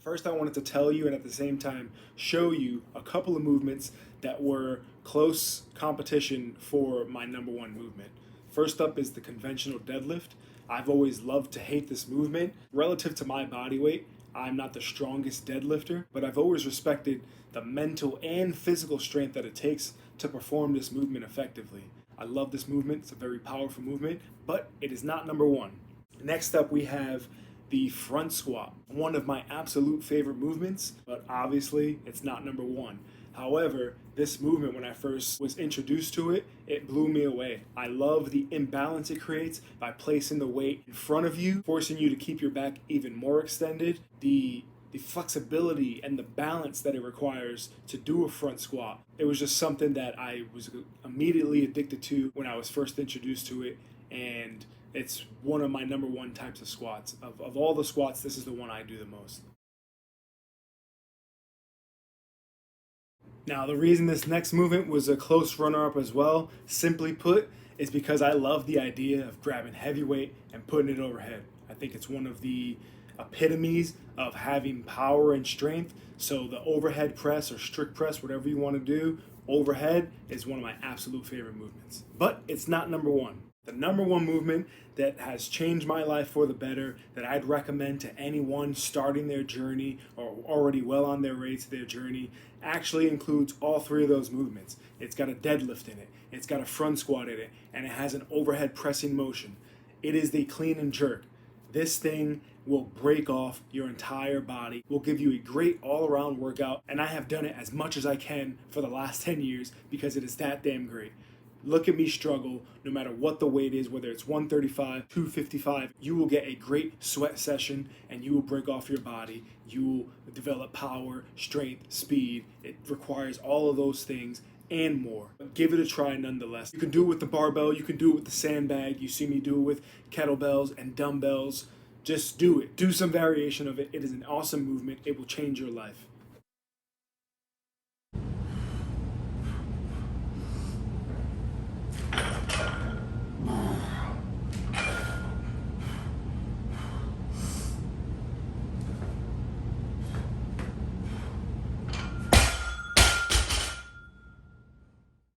First, I wanted to tell you and at the same time show you a couple of movements that were close competition for my number one movement. First up is the conventional deadlift. I've always loved to hate this movement. Relative to my body weight, I'm not the strongest deadlifter, but I've always respected the mental and physical strength that it takes to perform this movement effectively. I love this movement. It's a very powerful movement, but it is not number one. Next up, we have the front squat, one of my absolute favorite movements, but obviously it's not number one. However, this movement, when I first was introduced to it, it blew me away. I love the imbalance it creates by placing the weight in front of you, forcing you to keep your back even more extended. The flexibility and the balance that it requires to do a front squat. It was just something that I was immediately addicted to when I was first introduced to it, and it's one of my number one types of squats. Of all the squats, this is the one I do the most. Now, the reason this next movement was a close runner-up as well, simply put, is because I love the idea of grabbing heavy weight and putting it overhead. I think it's one of the epitomes of having power and strength. So the overhead press or strict press, whatever you want to do, overhead is one of my absolute favorite movements. But it's not number one. The number one movement that has changed my life for the better, that I'd recommend to anyone starting their journey or already well on their way to their journey, actually includes all three of those movements. It's got a deadlift in it, it's got a front squat in it, and it has an overhead pressing motion. It is the clean and jerk. This thing will break off your entire body, will give you a great all-around workout, and I have done it as much as I can for the last 10 years because it is that damn great. Look at me struggle, no matter what the weight is, whether it's 135, 255, you will get a great sweat session and you will break off your body. You will develop power, strength, speed. It requires all of those things and more. But give it a try nonetheless. You can do it with the barbell, you can do it with the sandbag. You see me do it with kettlebells and dumbbells. Just do it. Do some variation of it. It is an awesome movement. It will change your life.